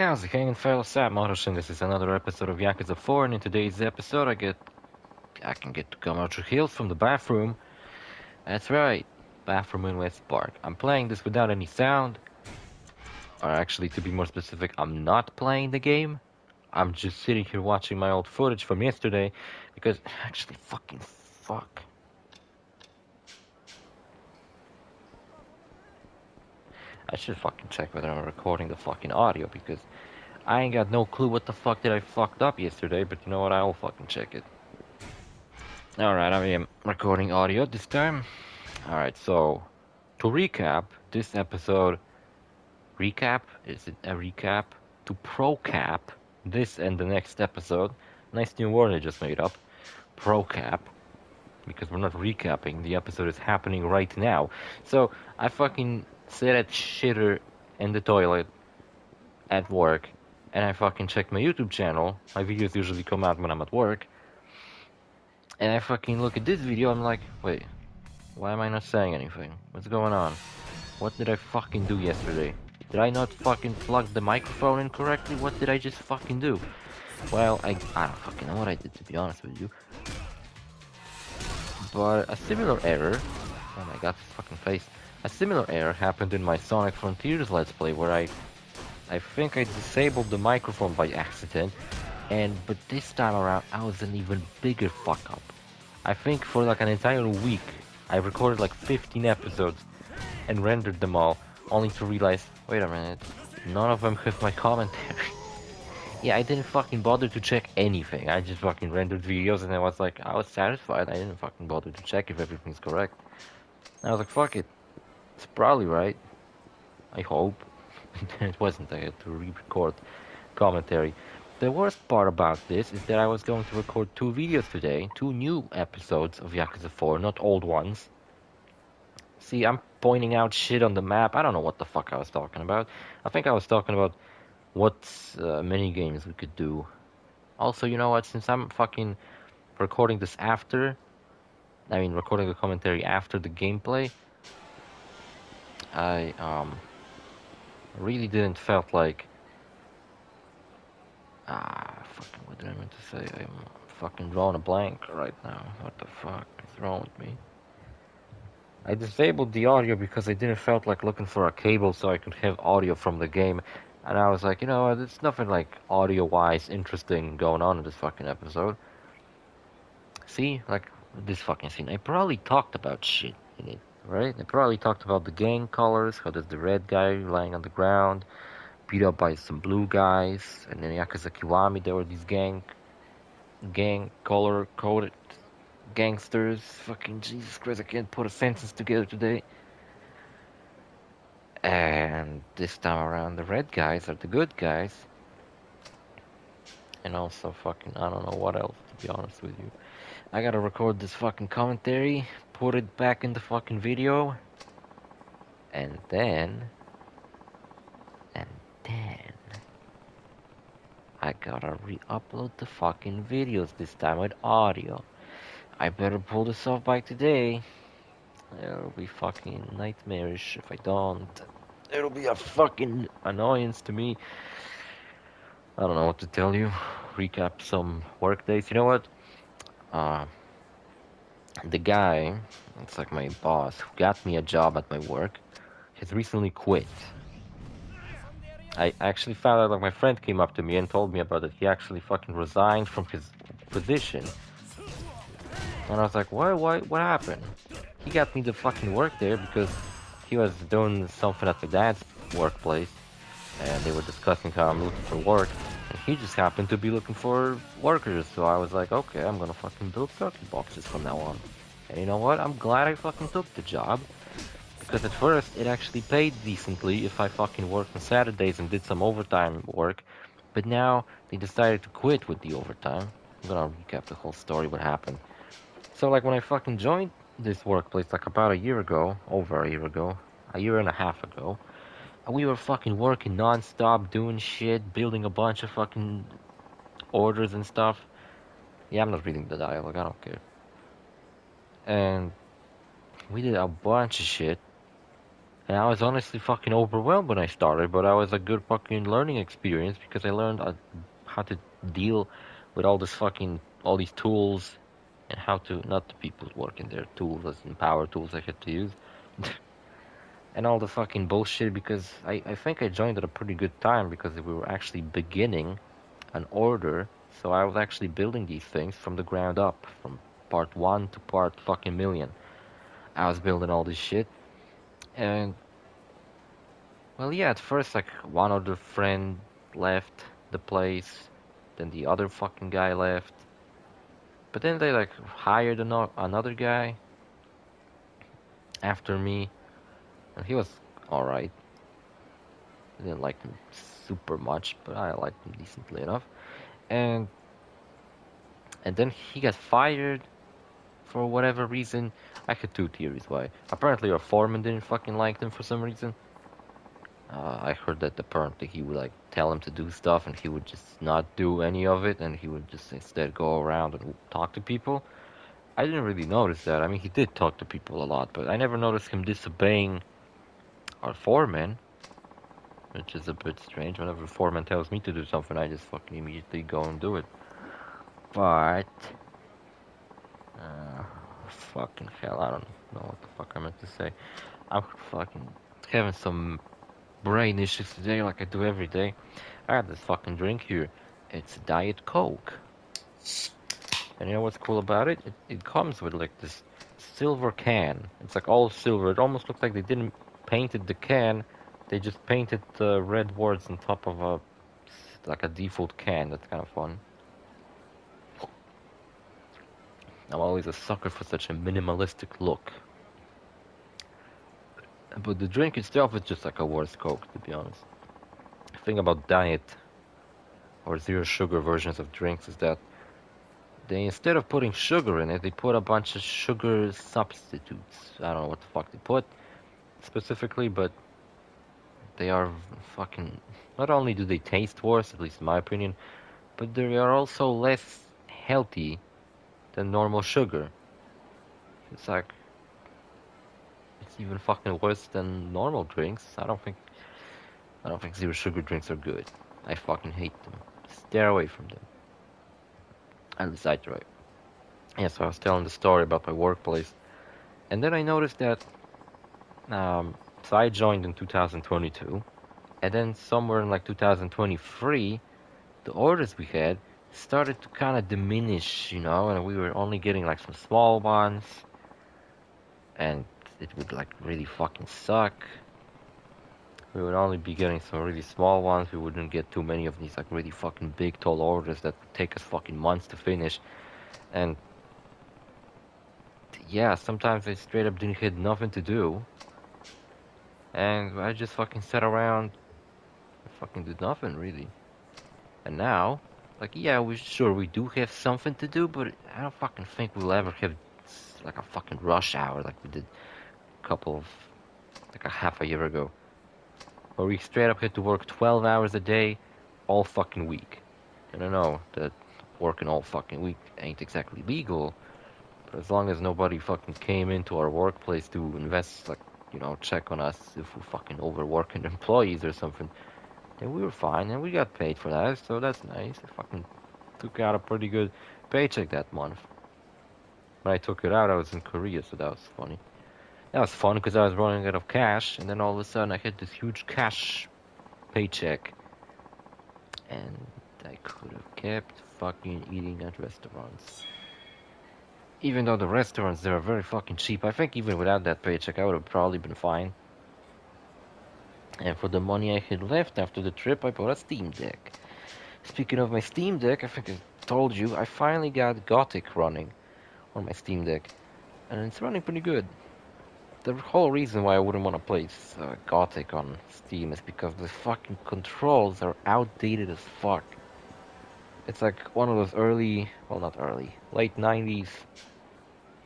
How's it hanging, fellas? I'm OrosZ, and this is another episode of Yakuza 4, and in today's episode I can get to come out your heels from the bathroom. That's right, bathroom in West Park. I'm playing this without any sound, or actually to be more specific, I'm not playing the game. I'm just sitting here watching my old footage from yesterday, because actually fucking fuck. I should fucking check whether I'm recording the fucking audio, because I ain't got no clue what the fuck did I fucked up yesterday, but you know what, I will fucking check it. Alright, I am recording audio this time. Alright, so to recap, this episode. Recap? Is it a recap? To procap this and the next episode. Nice new word I just made up. Procap. Because we're not recapping, the episode is happening right now. So I fucking sit at shitter in the toilet at work and I fucking check my YouTube channel. My videos usually come out when I'm at work. And I fucking look at this video, I'm like, wait, why am I not saying anything? What's going on? What did I fucking do yesterday? Did I not fucking plug the microphone in correctly? What did I just fucking do? Well, I don't fucking know what I did, to be honest with you. But a similar error... Oh my god, this fucking face. A similar error happened in my Sonic Frontiers Let's Play, where I think I disabled the microphone by accident. But this time around, I was an even bigger fuck up. I think for like an entire week, I recorded like 15 episodes and rendered them all, only to realize, wait a minute, none of them have my commentary. Yeah, I didn't fucking bother to check anything. I just fucking rendered videos and I was like, I was satisfied. I didn't fucking bother to check if everything's correct. And I was like, fuck it. It's probably right. I hope. It wasn't. I had to re-record commentary. The worst part about this is that I was going to record 2 videos today, 2 new episodes of Yakuza 4, not old ones. See, I'm pointing out shit on the map. I don't know what the fuck I was talking about. I think I was talking about what mini games we could do. Also, you know what? Since I'm fucking recording this after, recording the commentary after the gameplay, I really didn't felt like fucking what did I mean to say? I'm fucking drawing a blank right now. What the fuck is wrong with me? I disabled the audio because I didn't felt like looking for a cable so I could have audio from the game. And I was like, you know what, there's nothing like audio-wise interesting going on in this fucking episode. See, like this fucking scene. I probably talked about shit in it, right? I probably talked about the gang colors, how there's the red guy lying on the ground, beat up by some blue guys, and then Yakuza Kiwami, there were these gang color-coded gangsters. Fucking Jesus Christ, I can't put a sentence together today. And this time around, the red guys are the good guys. And also fucking, I don't know what else, to be honest with you. I gotta record this fucking commentary, put it back in the fucking video. And then... I gotta re-upload the fucking videos, this time with audio. I better pull this off by today. It'll be fucking nightmarish if I don't. It'll be a fucking annoyance to me. I don't know what to tell you. Recap some work days. You know what? The guy, it's like my boss, who got me a job at my work, has recently quit. I actually found out, like, my friend came up to me and told me about it. He actually fucking resigned from his position. And I was like, what happened? He got me to fucking work there because he was doing something at my dad's workplace. And they were discussing how I'm looking for work. And he just happened to be looking for workers. So I was like, okay, I'm gonna fucking build turkey boxes from now on. And you know what? I'm glad I fucking took the job. Because at first, it actually paid decently if I fucking worked on Saturdays and did some overtime work. But now, they decided to quit with the overtime. I'm gonna recap the whole story, what happened. So, like, when I fucking joined this workplace, like, about a year ago, over a year ago, a year and a half ago, we were fucking working non-stop, doing shit, building a bunch of fucking orders and stuff. Yeah, I'm not reading the dialogue, I don't care. And we did a bunch of shit. And I was honestly fucking overwhelmed when I started, but I was a good fucking learning experience because I learned how to deal with all these tools and how to, not the people working there, tools as in power tools I had to use, and all the fucking bullshit because I think I joined at a pretty good time because we were actually beginning an order, so I was actually building these things from the ground up, from part 1 to part fucking million. I was building all this shit, and well, yeah, at first, like, one other friend left the place, then the other fucking guy left, but then they, like, hired another guy after me, and he was alright. I didn't like him super much, but I liked him decently enough. And and then he got fired for whatever reason. I had two theories why. Apparently our foreman didn't fucking like him for some reason. I heard that apparently he would like tell him to do stuff and he would just not do any of it and he would just instead go around and talk to people. I didn't really notice that. I mean, he did talk to people a lot, but I never noticed him disobeying our foreman, which is a bit strange. Whenever the foreman tells me to do something, I just fucking immediately go and do it. But, uh, fucking hell, I don't know what the fuck I meant to say. I'm fucking having some brain issues today like I do every day. I got this fucking drink here. It's Diet Coke. And you know what's cool about it? It comes with like this silver can. It's like all silver. It almost looks like they didn't painted the can. They just painted the red words on top of like a default can. That's kind of fun. I'm always a sucker for such a minimalistic look. But the drink itself is just like a worse Coke, to be honest. The thing about diet or zero sugar versions of drinks is that they, instead of putting sugar in it, they put a bunch of sugar substitutes. I don't know what the fuck they put specifically, but they are fucking. Not only do they taste worse, at least in my opinion, but they are also less healthy than normal sugar. It's like it's even fucking worse than normal drinks. I don't think zero sugar drinks are good. I fucking hate them. Stay away from them. At least I try. Yeah, so I was telling the story about my workplace, and then I noticed that. So I joined in 2022, and then somewhere in like 2023, the orders we had started to kind of diminish, you know, and we were only getting like some small ones, and it would like really fucking suck. We would only be getting some really small ones. We wouldn't get too many of these like really fucking big, tall orders that would take us fucking months to finish. And yeah, sometimes I straight up didn't have nothing to do, and I just fucking sat around and fucking did nothing really. And now, like, yeah, we do have something to do, but I don't fucking think we'll ever have like a fucking rush hour like we did a couple of like a half a year ago, where we straight up had to work 12 hours a day, all fucking week. And I know that working all fucking week ain't exactly legal, but as long as nobody fucking came into our workplace to invest, like, you know, check on us if we're fucking overworking employees or something, then we were fine and we got paid for that, so that's nice. I fucking took out a pretty good paycheck that month. When I took it out, I was in Korea, so that was funny. That was fun because I was running out of cash, and then all of a sudden I had this huge cash paycheck, and I could have kept fucking eating at restaurants. Even though the restaurants, they are very fucking cheap. I think even without that paycheck, I would have probably been fine. And for the money I had left after the trip, I bought a Steam Deck. Speaking of my Steam Deck, I think I told you, I finally got Gothic running on my Steam Deck. And it's running pretty good. The whole reason why I wouldn't want to play Gothic on Steam is because the fucking controls are outdated as fuck. It's like one of those early, well not early, late 90s,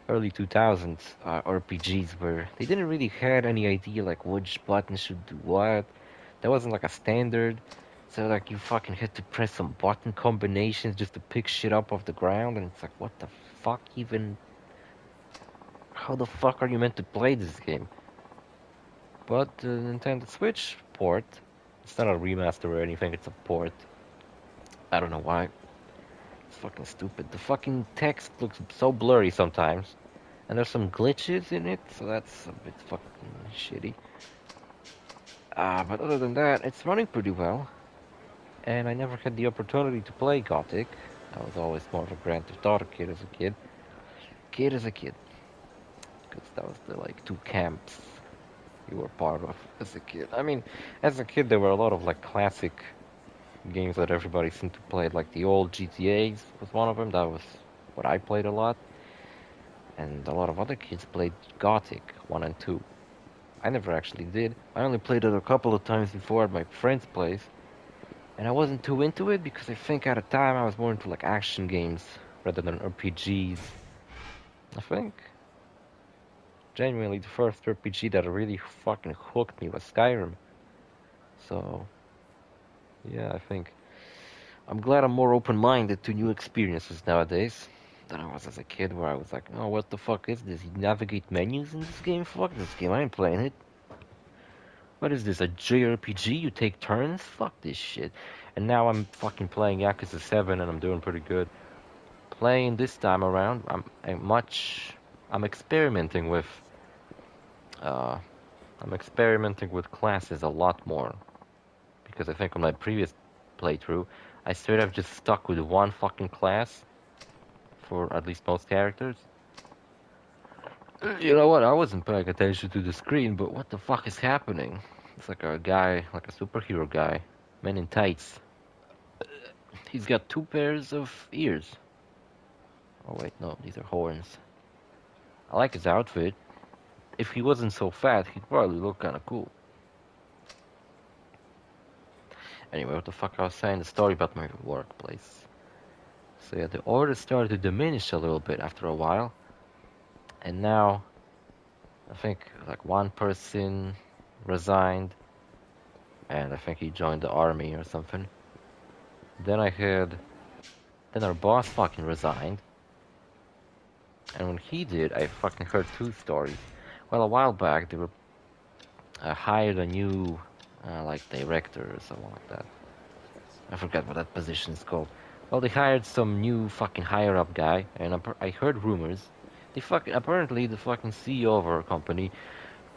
early 2000s RPGs where they didn't really had any idea like which button should do what. There wasn't like a standard. So like you fucking had to press some button combinations just to pick shit up off the ground, and it's like what the fuck even? How the fuck are you meant to play this game? But the Nintendo Switch port, it's not a remaster or anything, it's a port. I don't know why. It's fucking stupid. The fucking text looks so blurry sometimes. And there's some glitches in it, so that's a bit fucking shitty. But other than that, it's running pretty well. And I never had the opportunity to play Gothic. I was always more of a Grand Theft Auto kid as a kid. Kid as a kid. Because that was the like two camps you were part of as a kid. I mean, as a kid there were a lot of like classic games that everybody seemed to play, like the old GTAs was one of them. That was what I played a lot. And a lot of other kids played Gothic 1 and 2. I never actually did. I only played it a couple of times before at my friend's place. And I wasn't too into it because I think at the time I was more into like action games rather than RPGs. I think genuinely the first RPG that really fucking hooked me was Skyrim. So yeah, I think I'm glad I'm more open-minded to new experiences nowadays than I was as a kid, where I was like, oh, what the fuck is this? You navigate menus in this game? Fuck this game, I ain't playing it. What is this, a JRPG? You take turns? Fuck this shit. And now I'm fucking playing Yakuza 7 and I'm doing pretty good. Playing this time around, I'm experimenting with, uh, I'm experimenting with classes a lot more. Because I think on my previous playthrough, I straight up just stuck with one fucking class for at least most characters. You know what? I wasn't paying attention to the screen, but what the fuck is happening? It's like a guy, like a superhero guy, man in tights. He's got two pairs of ears. Oh wait, no, these are horns. I like his outfit. If he wasn't so fat, he'd probably look kinda cool. Anyway, what the fuck I was saying? The story about my workplace. So yeah, the orders started to diminish a little bit after a while. And now, I think like one person resigned. And I think he joined the army or something. Then I heard, then our boss fucking resigned. And when he did, I fucking heard two stories. Well, a while back, they were hired a new, like, director or something like that. I forgot what that position is called. Well, they hired some new fucking higher up guy, and I heard rumors. They fucking, apparently the fucking CEO of our company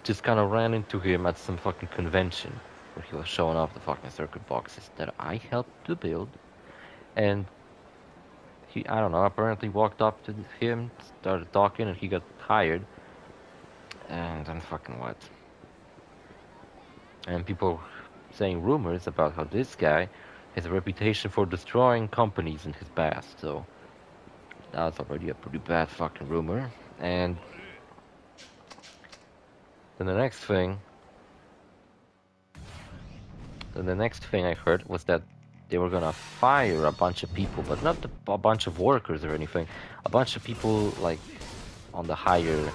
just kind of ran into him at some fucking convention where he was showing off the fucking circuit boxes that I helped to build. And he, I don't know, apparently walked up to him, started talking, and he got hired. And then fucking what? And people saying rumors about how this guy has a reputation for destroying companies in his past. So that's already a pretty bad fucking rumor. And then the next thing I heard was that they were gonna fire a bunch of people, but not a bunch of workers or anything. A bunch of people like on the higher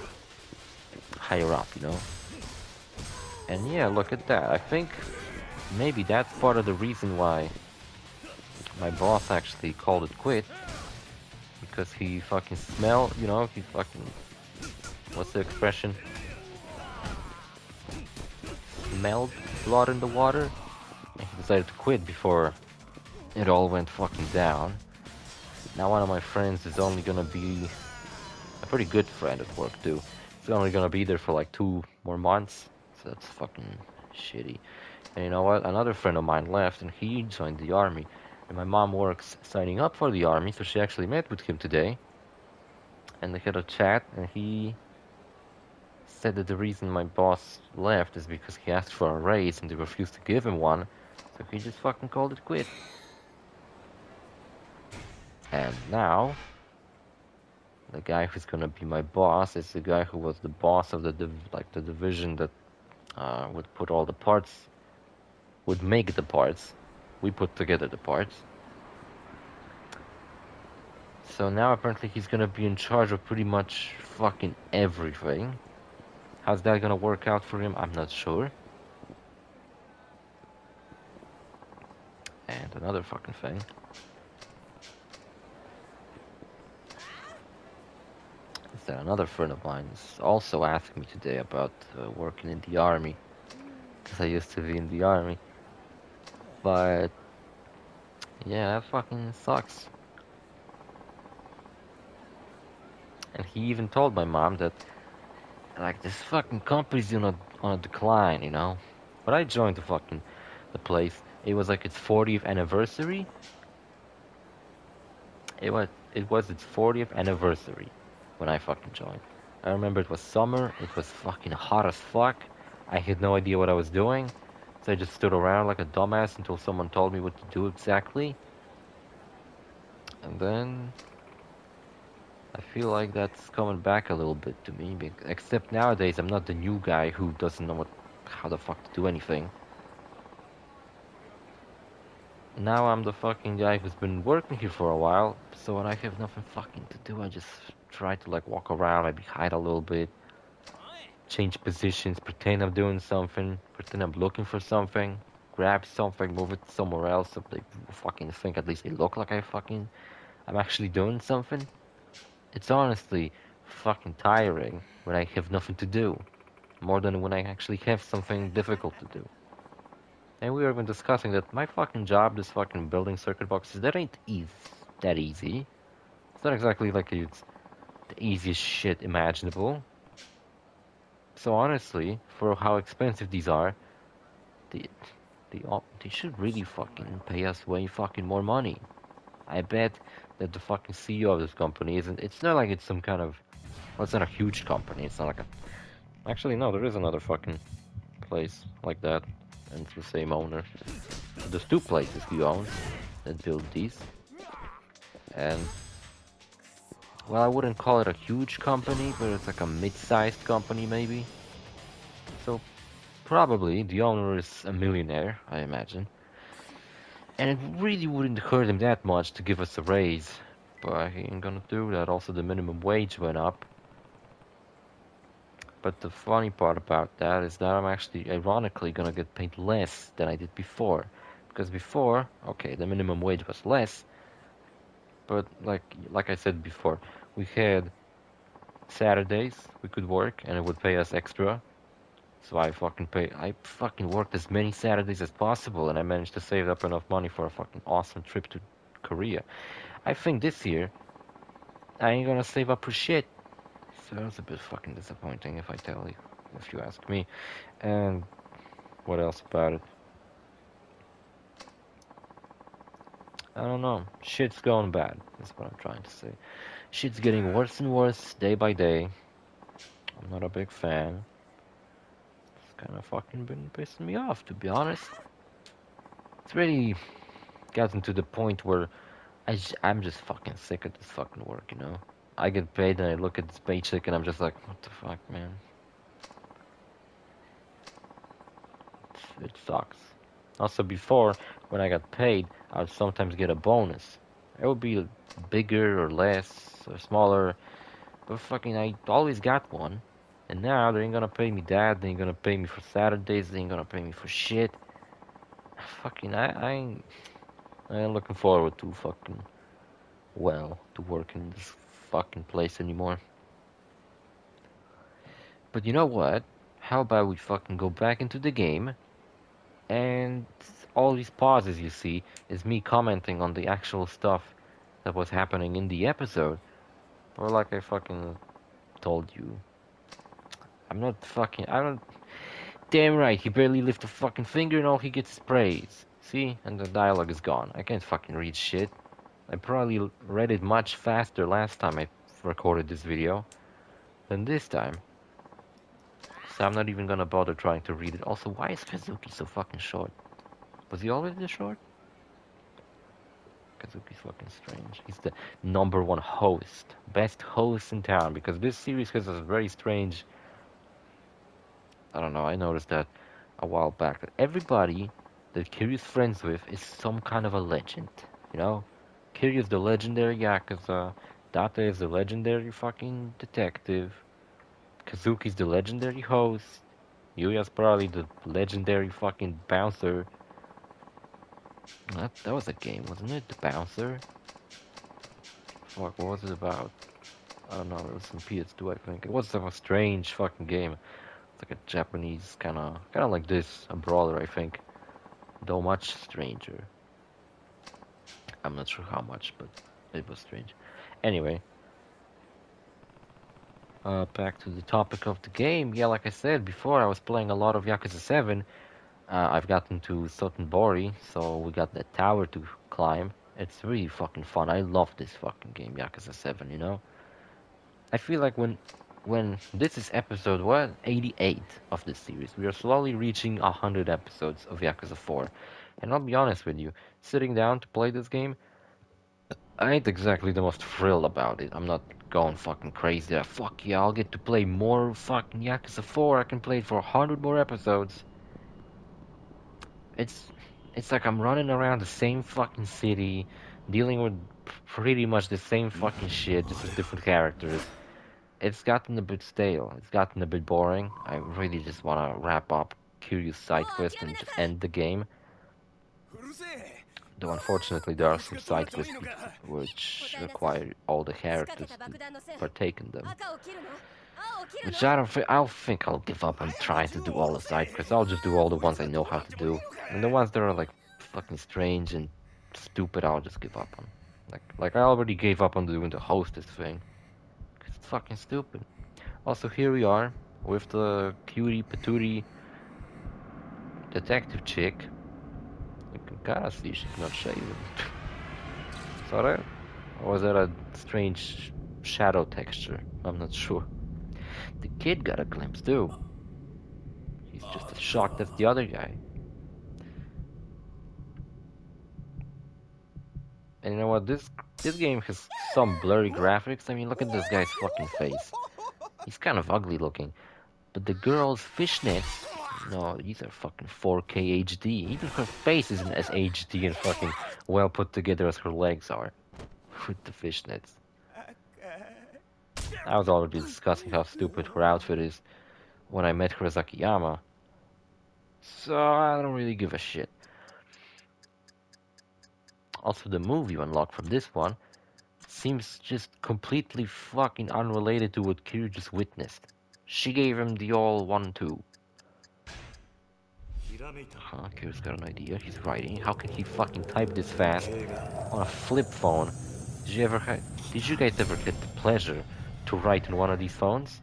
up, you know. And yeah, look at that. I think maybe that's part of the reason why my boss actually called it quit. Because he fucking smelled, you know, he fucking, what's the expression? Smelled blood in the water. And he decided to quit before it all went fucking down. Now one of my friends is only gonna be a pretty good friend at work too. He's only gonna be there for like 2 more months. So that's fucking shitty. And you know what? Another friend of mine left and he joined the army. And my mom works signing up for the army, so she actually met with him today. And they had a chat and he said that the reason my boss left is because he asked for a raise and they refused to give him one. So he just fucking called it quit. And now, the guy who's gonna be my boss is the guy who was the boss of the the division that would put all the parts, would make the parts. We put together the parts. So now apparently he's gonna be in charge of pretty much fucking everything. How's that gonna work out for him? I'm not sure. And another fucking thing. Is that another friend of mine is also asking me today about working in the army. because I used to be in the army. But yeah, that fucking sucks. And he even told my mom that like this fucking company's on a decline, you know. But I joined the place. It was like its 40th anniversary. It was its 40th anniversary when I fucking joined. I remember it was summer. It was fucking hot as fuck. I had no idea what I was doing, so I just stood around like a dumbass until someone told me what to do exactly. And then I feel like that's coming back a little bit to me. Except nowadays, I'm not the new guy who doesn't know how the fuck to do anything. Now I'm the fucking guy who's been working here for a while, so when I have nothing fucking to do, I just try to like walk around, maybe hide a little bit, change positions, pretend I'm doing something, pretend I'm looking for something, grab something, move it somewhere else so they fucking think at least they look like I'm actually doing something. It's honestly fucking tiring when I have nothing to do, more than when I actually have something difficult to do. And we were even discussing that my fucking job, this fucking building circuit boxes, that ain't that easy. It's not exactly like it's the easiest shit imaginable. So honestly, for how expensive these are, they they should really fucking pay us way fucking more money. I bet that the fucking CEO of this company isn't. It's not like it's some kind of. Well, it's not a huge company. It's not like a. Actually, no, there is another fucking place like that, and it's the same owner. There's two places he owns that build these, and well, I wouldn't call it a huge company, but it's like a mid-sized company maybe. So probably the owner is a millionaire, I imagine. And it really wouldn't hurt him that much to give us a raise. But he ain't gonna do that. Also, the minimum wage went up. But the funny part about that is that I'm actually, ironically, gonna get paid less than I did before. Because before, okay, the minimum wage was less, but like I said before, we had Saturdays we could work and it would pay us extra. So I fucking worked as many Saturdays as possible and I managed to save up enough money for a fucking awesome trip to Korea. I think this year I ain't gonna save up for shit. So that's a bit fucking disappointing if you ask me. And what else about it? I don't know. Shit's going bad. That's what I'm trying to say. Shit's getting worse and worse day by day. I'm not a big fan. It's kind of fucking been pissing me off, to be honest. It's really gotten to the point where I'm just fucking sick of this fucking work, you know? I get paid and I look at this paycheck and I'm just like, what the fuck, man? It sucks. Also, before, when I got paid, I would sometimes get a bonus. It would be bigger or less or smaller, but fucking I always got one. And now they ain't gonna pay me that, they ain't gonna pay me for Saturdays, they ain't gonna pay me for shit. Fucking, I ain't looking forward to to work in this fucking place anymore. But you know what? How about we fucking go back into the game and all these pauses you see is me commenting on the actual stuff that was happening in the episode. Or like I fucking told you. I don't, damn right, he barely lifted a fucking finger and all he gets is praise. See? And the dialogue is gone. I can't fucking read shit. I probably read it much faster last time I recorded this video than this time. So I'm not even gonna bother trying to read it. Also, why is Kazuki so fucking short? Was he always this short? Kazuki's fucking strange. He's the number one host. Best host in town. Because this series has a very strange... I don't know, I noticed that a while back. That everybody that Kiryu's friends with is some kind of a legend. You know? Kiryu's the legendary Yakuza. Date is the legendary fucking detective. Kazuki's the legendary host. Yuya's probably the legendary fucking bouncer. That was a game, wasn't it? The bouncer? Fuck, what was it about? I don't know, there was some PS2, I think. It was a strange fucking game. like a Japanese kinda like this, a brawler, I think, though much stranger. I'm not sure how much, but it was strange. Anyway, back to the topic of the game. Yeah, like I said before, I was playing a lot of Yakuza 7. I've gotten to Sotenbori, so we got that tower to climb. It's really fucking fun. I love this fucking game, Yakuza 7, you know? I feel like when this is episode what 88 of this series, we are slowly reaching 100 episodes of Yakuza 4. And I'll be honest with you, sitting down to play this game, I ain't exactly the most thrilled about it. I'm not going fucking crazy. Fuck yeah, I'll get to play more fucking Yakuza 4. I can play it for 100 more episodes. It's it's like I'm running around the same fucking city, dealing with pretty much the same fucking shit, just with different characters. It's gotten a bit stale. It's gotten a bit boring. I really just want to wrap up Curious side quest and just end the game. Though unfortunately there are some side quests which require all the characters to partake in them. Which I don't think I'll give up on trying to do all the side quests. I'll just do all the ones I know how to do. And the ones that are like fucking strange and stupid, I'll just give up on. Like I already gave up on doing the hostess thing. 'Cause it's fucking stupid. Also, here we are with the cutie patootie detective chick. You can kinda see she's not shaven. Saw that? Or was that a strange shadow texture? I'm not sure. The kid got a glimpse too. He's just as shocked as the other guy. And you know what? This game has some blurry graphics. I mean, look at this guy's fucking face. He's kind of ugly looking. But the girl's fishnets, no, these are fucking 4K HD. Even her face isn't as HD and fucking well put together as her legs are. With the fishnets. I was already discussing how stupid her outfit is when I met her as Akiyama. So I don't really give a shit. Also, the move you unlock from this one seems just completely fucking unrelated to what Kiryu just witnessed. She gave him the all 1-2. Kiryu's got an idea. He's writing. How can he fucking type this fast on a flip phone? Did you guys ever get the pleasure to write in one of these phones?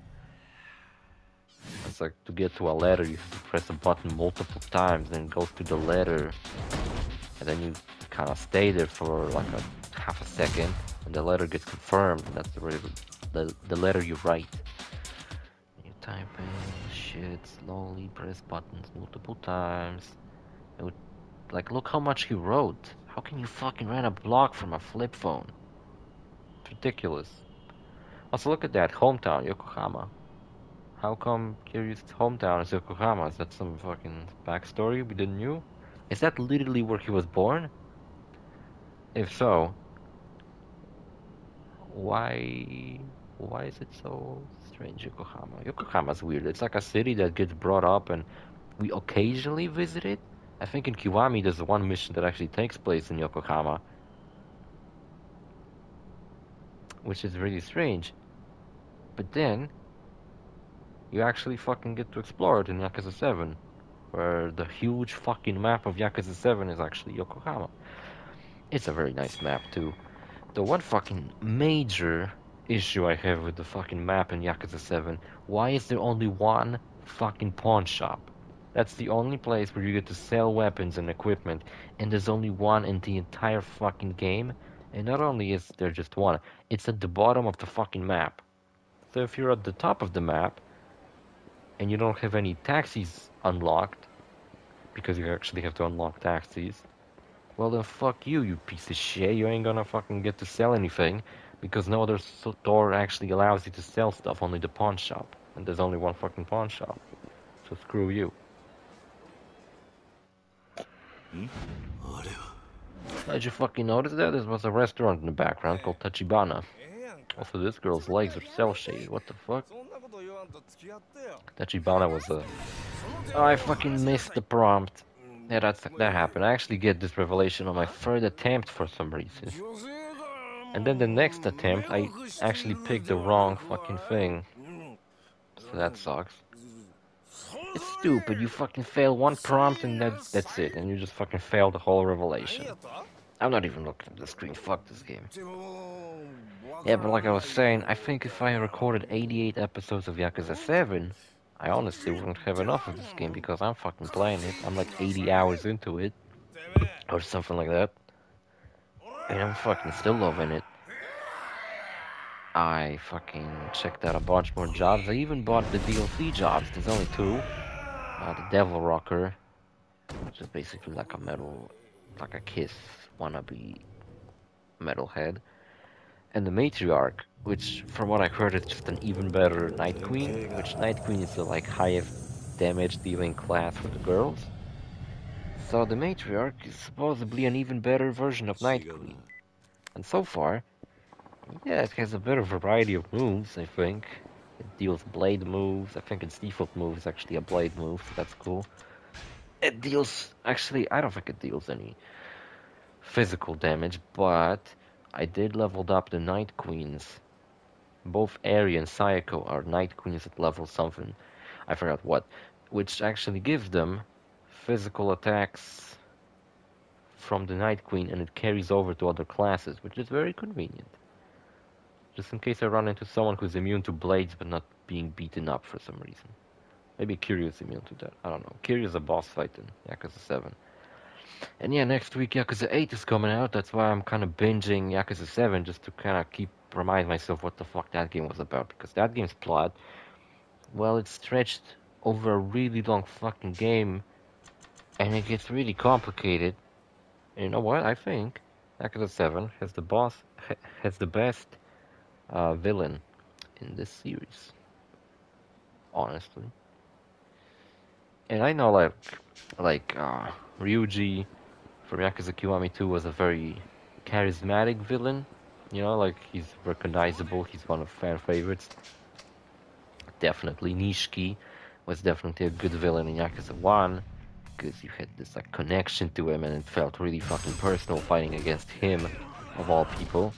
It's like to get to a letter, you have to press a button multiple times, then go to the letter, and then you kind of stay there for like a half a second, and the letter gets confirmed, and that's the letter you write. You type in shit slowly, press buttons multiple times. It would, like, look how much he wrote. How can you fucking write a block from a flip phone? It's ridiculous. Also, look at that hometown, Yokohama. How come Kiryu's hometown is Yokohama? Is that some fucking backstory we didn't know? Is that literally where he was born? If so, why is it so strange, Yokohama? Yokohama's weird. It's like a city that gets brought up and we occasionally visit it. I think in Kiwami there's one mission that actually takes place in Yokohama, which is really strange. But then you actually fucking get to explore it in Yakuza 7, where the huge fucking map of Yakuza 7 is actually Yokohama. It's a very nice map too. The one fucking major issue I have with the fucking map in Yakuza 7, why is there only one fucking pawn shop? That's the only place where you get to sell weapons and equipment, and there's only one in the entire fucking game. And not only is there just one, it's at the bottom of the fucking map. So if you're at the top of the map, and you don't have any taxis unlocked, because you actually have to unlock taxis, well then fuck you, you piece of shit. You ain't gonna fucking get to sell anything, because no other store actually allows you to sell stuff, only the pawn shop. And there's only one fucking pawn shop. So screw you. Did you fucking notice that? There was a restaurant in the background called Tachibana. Also, this girl's legs are cell-shaded. What the fuck? Tachibana was a... Oh, I fucking missed the prompt. Yeah, that happened. I actually get this revelation on my third attempt for some reason. And then the next attempt, I actually picked the wrong fucking thing. So that sucks. It's stupid. You fucking fail one prompt and that's it. And you just fucking fail the whole revelation. I'm not even looking at the screen. Fuck this game. Yeah, but like I was saying, I think if I recorded 88 episodes of Yakuza 7, I honestly wouldn't have enough of this game because I'm fucking playing it. I'm like 80 hours into it, or something like that. And I'm fucking still loving it. I fucking checked out a bunch more jobs. I even bought the DLC jobs. There's only two. The Devil Rocker, which is basically like a metal, like a Kiss wannabe metalhead. And the Matriarch, which from what I heard is just an even better Night Queen, which Night Queen is the like highest damage dealing class for the girls. So the Matriarch is supposedly an even better version of Night Queen. And so far, yeah, it has a better variety of moves, I think. It deals blade moves. I think its default move is actually a blade move, so that's cool. It deals, actually, I don't think it deals any physical damage, but I did leveled up the Night Queens. Both Aerie and Sayako are Night Queens at level something. I forgot what. Which actually gives them physical attacks from the Night Queen and it carries over to other classes, which is very convenient. Just in case I run into someone who's immune to blades but not being beaten up for some reason. Maybe Kiryu's immune to that. I don't know. Kiryu's a boss fight in Yakuza 7. And yeah, next week Yakuza 8 is coming out. That's why I'm kind of binging Yakuza 7 just to kind of remind myself what the fuck that game was about. Because that game's plot, well, it's stretched over a really long fucking game. And it gets really complicated. And you know what? I think Yakuza 7 has has the best villain in this series. Honestly. And I know Ryuji from Yakuza Kiwami 2 was a very charismatic villain. You know, like he's recognizable, he's one of fan favorites. Definitely Nishiki was definitely a good villain in Yakuza 1 because you had this like connection to him and it felt really fucking personal fighting against him of all people.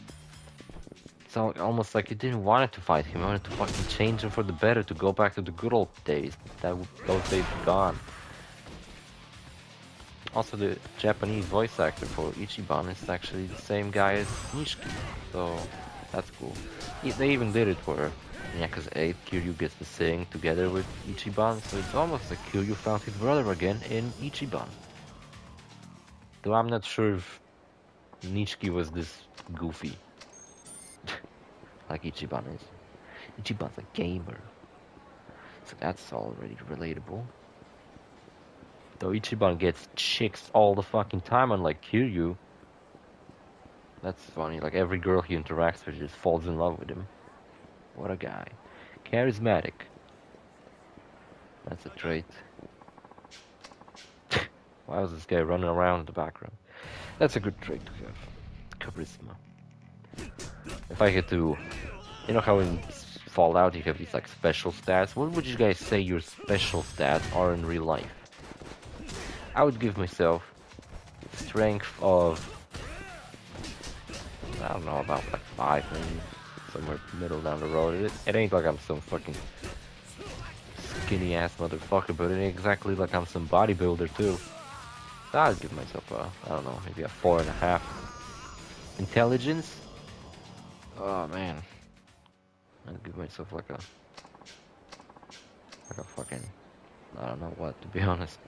So almost like you didn't want to fight him, you wanted to fucking change him for the better, to go back to the good old days. Those days are gone. Also, the Japanese voice actor for Ichiban is actually the same guy as Nishiki, so that's cool. They even did it for in Yakuza 8, Kiryu gets to sing together with Ichiban, so it's almost like Kiryu found his brother again in Ichiban. Though I'm not sure if Nishiki was this goofy, like Ichiban is. Ichiban's a gamer, so that's already relatable. Though Ichiban gets chicks all the fucking time, unlike Kiryu. That's funny, like every girl he interacts with just falls in love with him. What a guy. Charismatic. That's a trait. Why was this guy running around in the background? That's a good trait to have. Charisma. If I had to... You know how in Fallout you have these like special stats? What would you guys say your special stats are in real life? I would give myself strength of... I don't know, about like 5 maybe. Somewhere middle down the road. It ain't like I'm some fucking skinny ass motherfucker, but it ain't exactly like I'm some bodybuilder too. So I'd give myself a, I don't know, maybe a 4.5. Intelligence? Oh man. I'd give myself like a fucking, I don't know what, to be honest.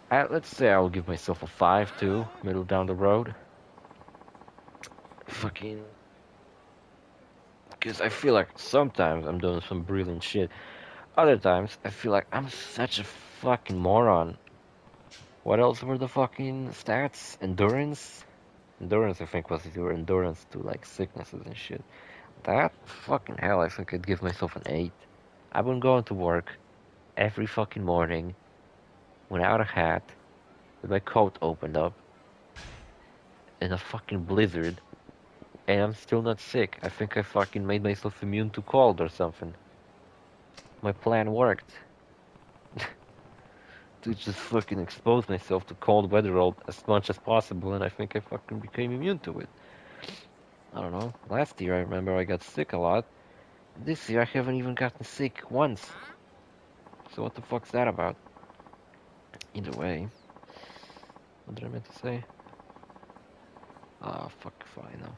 Let's say I'll give myself a 5 too, middle down the road. Fucking... Because I feel like sometimes I'm doing some brilliant shit. Other times, I feel like I'm such a fucking moron. What else were the fucking stats? Endurance? Endurance, I think, was your endurance to, like, sicknesses and shit. That? Fucking hell, I think I'd give myself an 8. I've been going to work every fucking morning without a hat, with my coat opened up, in a fucking blizzard, and I'm still not sick. I think I fucking made myself immune to cold or something. My plan worked. To just fucking expose myself to cold weather as much as possible, and I think I fucking became immune to it. I don't know. Last year I remember I got sick a lot. This year I haven't even gotten sick once. so what the fuck's that about? Either way. What did I meant to say? Ah, fuck if I know.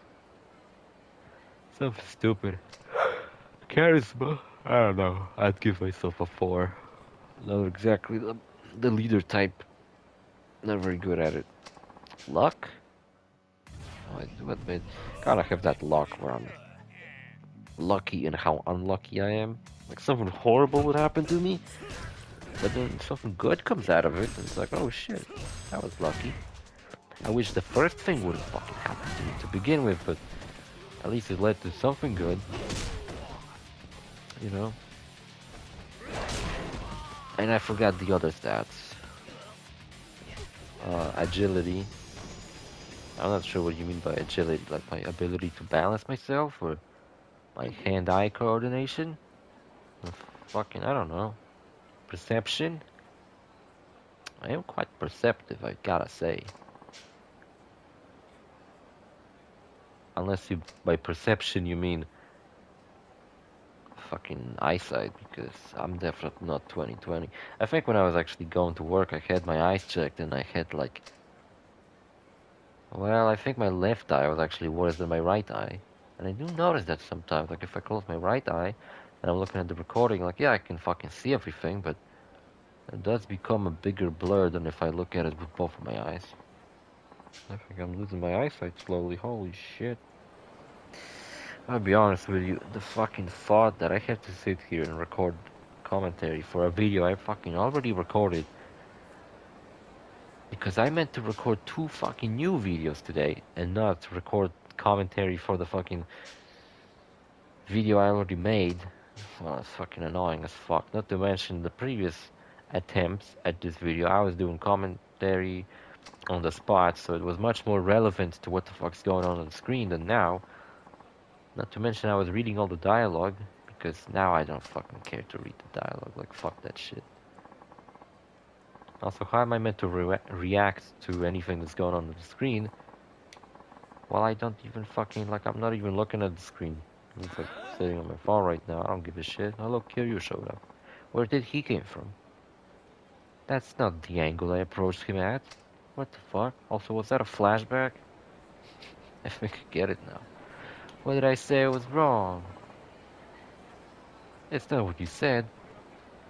Something stupid. Charisma? I don't know. I'd give myself a 4. Not exactly the leader type. Not very good at it. Luck? Oh, I do admit, kinda have that luck where I'm lucky in how unlucky I am. Like something horrible would happen to me, but then something good comes out of it, and it's like, oh shit, that was lucky. I wish the first thing wouldn't fucking happen to me to begin with, but at least it led to something good. You know? And I forgot the other stats. Agility. I'm not sure what you mean by agility, like my ability to balance myself, or my hand-eye coordination? Or fucking, I don't know. Perception? I am quite perceptive, I gotta say. Unless you, by perception, you mean fucking eyesight, because I'm definitely not 20/20. I think when I was actually going to work, I had my eyes checked, and I had like, well, I think my left eye was actually worse than my right eye. And I do notice that sometimes, like if I close my right eye, and I'm looking at the recording, like, yeah, I can fucking see everything, but it does become a bigger blur than if I look at it with both of my eyes. I think I'm losing my eyesight slowly, holy shit. I'll be honest with you, the fucking thought that I have to sit here and record commentary for a video I fucking already recorded, because I meant to record 2 fucking new videos today and not record commentary for the fucking video I already made. Well, it's fucking annoying as fuck. Not to mention the previous attempts at this video, I was doing commentary on the spot, so it was much more relevant to what the fuck's going on the screen than now. Not to mention I was reading all the dialogue, because now I don't fucking care to read the dialogue. Like, fuck that shit. Also, how am I meant to react to anything that's going on the screen? Well, I don't even fucking, like, I'm not even looking at the screen. I'm just, like, sitting on my phone right now. I don't give a shit. Oh, look, Kiryu showed up. Where did he came from? That's not the angle I approached him at. What the fuck? Also, was that a flashback? I think I get it now. What did I say was wrong? It's not what you said.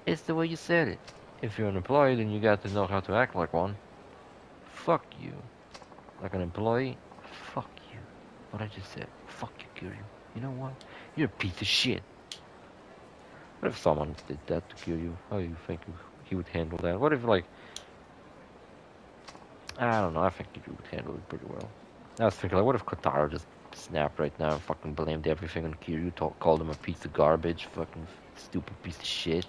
It's the way you said it. If you're an employee, then you got to know how to act like one. Fuck you. Like an employee? Fuck you. What I just said. Fuck you, Kiryu. You know what? You're a piece of shit. What if someone did that to Kiryu? How do you think he would handle that? What if, like... I don't know, I think Kiryu would handle it pretty well. I was thinking, like, what if Kotaro just snapped right now and fucking blamed everything on Kiryu, called him a piece of garbage, fucking stupid piece of shit.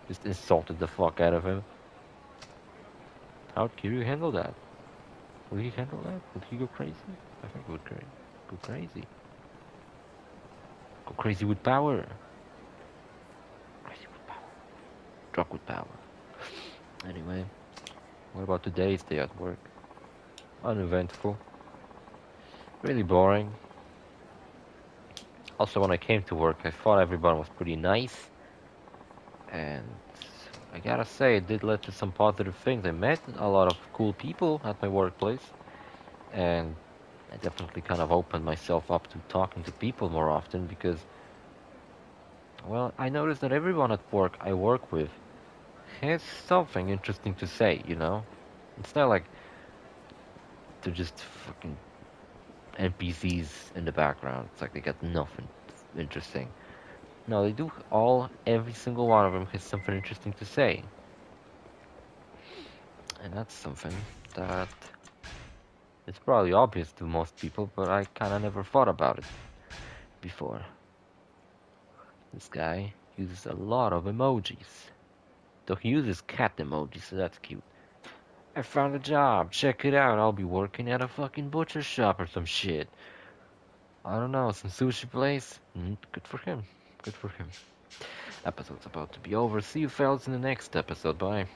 Just insulted the fuck out of him. How would Kiryu handle that? Would he handle that? Would he go crazy? I think he would go crazy. Go crazy with power. Crazy with power. Drunk with power. Anyway, what about today's day at work? Uneventful. Really boring. Also, when I came to work, I thought everyone was pretty nice. And I gotta say, it did lead to some positive things. I met a lot of cool people at my workplace. And I definitely kind of opened myself up to talking to people more often because, well, I noticed that everyone at work I work with has something interesting to say, you know? It's not like they're just fucking NPCs in the background. It's like they got nothing interesting. No, they do every single one of them has something interesting to say. And that's something that it's probably obvious to most people, but I kinda never thought about it before. This guy uses a lot of emojis. Though he uses cat emojis, so that's cute. I found a job, check it out, I'll be working at a fucking butcher shop or some shit. I don't know, some sushi place? Good for him. Good for him. Episode's about to be over. See you fellas in the next episode, bye.